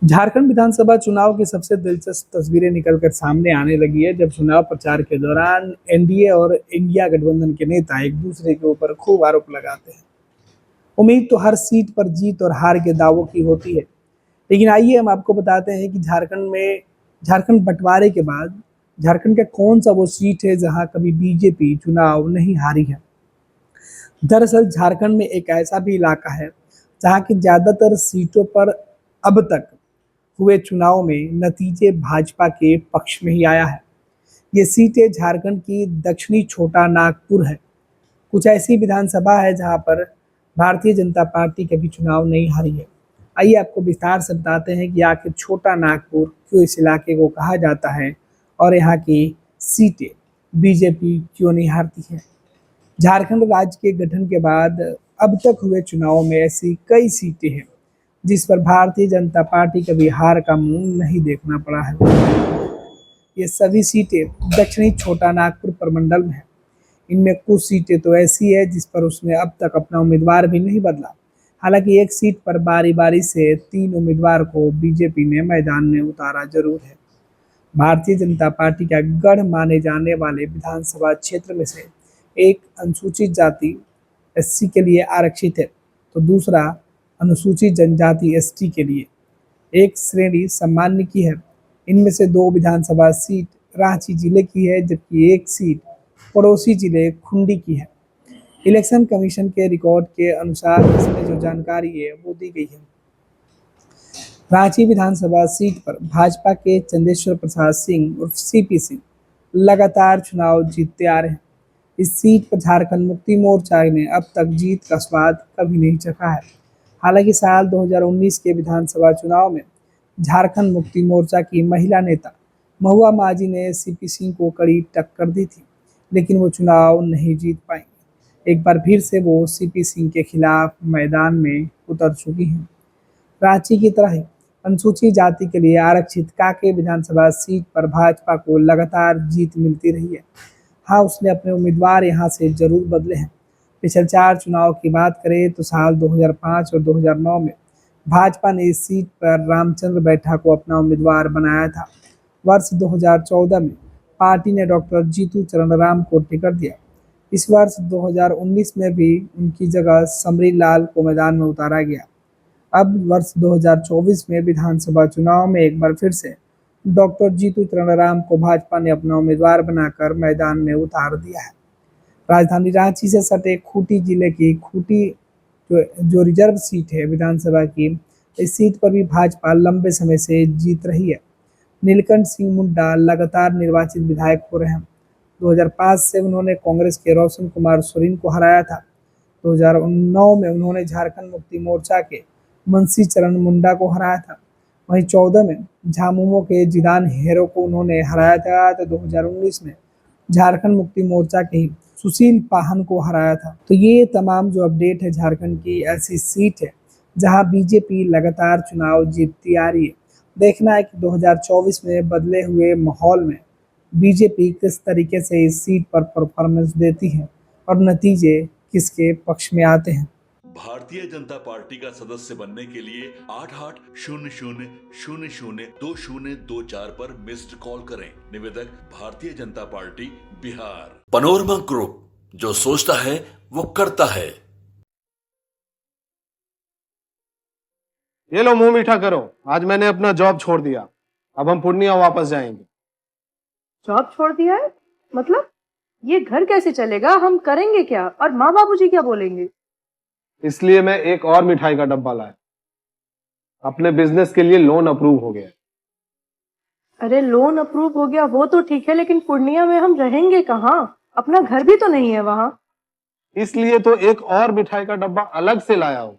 झारखंड विधानसभा चुनाव की सबसे दिलचस्प तस्वीरें निकलकर सामने आने लगी है जब चुनाव प्रचार के दौरान एनडीए और इंडिया गठबंधन के नेता एक दूसरे के ऊपर खूब आरोप लगाते हैं। उम्मीद तो हर सीट पर जीत और हार के दावों की होती है, लेकिन आइए हम आपको बताते हैं कि झारखंड बंटवारे के बाद झारखंड का कौन सा वो सीट है जहां कभी बीजेपी चुनाव नहीं हारी है। दरअसल झारखंड में एक ऐसा भी इलाका है जहां की ज्यादातर सीटों पर अब तक हुए चुनाव में नतीजे भाजपा के पक्ष में ही आया है। ये सीटें झारखंड की दक्षिणी छोटा नागपुर है। कुछ ऐसी विधानसभा है जहां पर भारतीय जनता पार्टी कभी चुनाव नहीं हारी है। आइए आपको विस्तार से बताते हैं कि आखिर छोटा नागपुर क्यों इस इलाके को कहा जाता है और यहाँ की सीटें बीजेपी क्यों नहीं हारती है। झारखंड राज्य के गठन के बाद अब तक हुए चुनावों में ऐसी कई सीटें हैं जिस पर भारतीय जनता पार्टी कभी हार का मुंह नहीं देखना पड़ा है। ये सभी सीटें दक्षिणी छोटा नागपुर प्रमंडल में है। इनमें कुछ सीटें तो ऐसी है जिस पर उसने अब तक अपना उम्मीदवार भी नहीं बदला। हालांकि एक सीट पर बारी बारी से 3 उम्मीदवार को बीजेपी ने मैदान में उतारा जरूर है। भारतीय जनता पार्टी का गढ़ माने जाने वाले विधानसभा क्षेत्र में से एक अनुसूचित जाति एससी के लिए आरक्षित है, तो दूसरा अनुसूचित जनजाति एसटी के लिए एक श्रेणी सामान्य की है। इनमें से 2 विधानसभा सीट रांची जिले की है, जबकि एक सीट पड़ोसी जिले खुंडी की है। इलेक्शन कमीशन के रिकॉर्ड के अनुसार इसमें जो जानकारी है वो दी गई है। रांची विधानसभा सीट पर भाजपा के चंदेश्वर प्रसाद सिंह उर्फ सीपी सिंह लगातार चुनाव जीतते आ रहे हैं। इस सीट पर झारखंड मुक्ति मोर्चा ने अब तक जीत का स्वाद कभी नहीं चखा है। हालांकि साल 2019 के विधानसभा चुनाव में झारखंड मुक्ति मोर्चा की महिला नेता महुआ माझी ने सीपी सिंह को कड़ी टक्कर दी थी, लेकिन वो चुनाव नहीं जीत पाई। एक बार फिर से वो सीपी सिंह के खिलाफ मैदान में उतर चुकी हैं। रांची की तरह ही अनुसूचित जाति के लिए आरक्षित कांके विधानसभा सीट पर भाजपा को लगातार जीत मिलती रही है। हाँ, उसने अपने उम्मीदवार यहाँ से जरूर बदले हैं। पिछले 4 चुनाव की बात करें तो साल 2005 और 2009 में भाजपा ने इस सीट पर रामचंद्र बैठा को अपना उम्मीदवार बनाया था। वर्ष 2014 में पार्टी ने डॉक्टर जीतू चरण राम को टिकट दिया। इस वर्ष 2019 में भी उनकी जगह समरी लाल को मैदान में उतारा गया। अब वर्ष 2024 में विधानसभा चुनाव में एक बार फिर से डॉक्टर जीतू चरण राम को भाजपा ने अपना उम्मीदवार बनाकर मैदान में उतार दिया है। राजधानी रांची से सटे खूंटी जिले की खूंटी जो रिजर्व सीट है विधानसभा की, इस सीट पर भी भाजपा लंबे समय से जीत रही है। नीलकंठ सिंह मुंडा लगातार निर्वाचित विधायक हो रहे हैं। 2005 से उन्होंने कांग्रेस के रोशन कुमार सोरेन को हराया था। 2009 में उन्होंने झारखंड मुक्ति मोर्चा के मुंशी चरण मुंडा को हराया था। वहीं 14 में झामुमो के जिदान हेरो को उन्होंने हराया था, तो 2019 में झारखंड मुक्ति मोर्चा के ही सुशील पाहन को हराया था। तो ये तमाम जो अपडेट है झारखंड की ऐसी सीट है जहां बीजेपी लगातार चुनाव जीतती आ रही है। देखना है कि 2024 में बदले हुए माहौल में बीजेपी किस तरीके से इस सीट पर परफॉर्मेंस देती है और नतीजे किसके पक्ष में आते हैं। भारतीय जनता पार्टी का सदस्य बनने के लिए 8800002024 पर मिस्ड कॉल करें। निवेदक Bharatiya Janata party Bihar. Panorama group, जो सोचता है वो करता है। ये लो मुंह मीठा करो, आज मैंने अपना जॉब छोड़ दिया। अब हम पूर्णिया वापस जाएंगे। जॉब छोड़ दिया है? मतलब ये घर कैसे चलेगा? हम करेंगे क्या? और माँ बाबूजी क्या बोलेंगे? इसलिए मैं एक और मिठाई का डब्बा लाया। अपने बिजनेस के लिए लोन अप्रूव हो गया। अरे लोन अप्रूव हो गया वो तो ठीक है, लेकिन पूर्णिया में हम रहेंगे कहाँ? अपना घर भी तो नहीं है वहाँ। इसलिए तो एक और मिठाई का डब्बा अलग से लाया हूँ।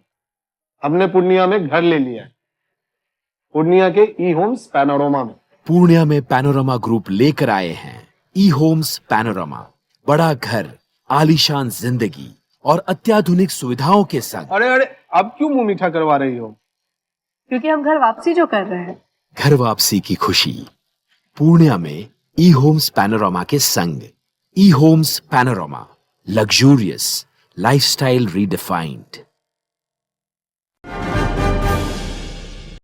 हमने पूर्णिया में घर ले लिया है, पूर्णिया के ई होम्स पैनोरमा में। पूर्णिया में पैनोरमा ग्रुप लेकर आए हैं ई होम्स पैनोरमा। बड़ा घर, आलीशान जिंदगी और अत्याधुनिक सुविधाओं के संग। अरे अरे, अब क्यों मुंह मीठा करवा रही हो? क्योंकि हम घर वापसी जो कर रहे हैं। घर वापसी की खुशी पूर्णिया में ई होम्स पैनोरमा के संग। ई homes panorama, luxurious lifestyle redefined.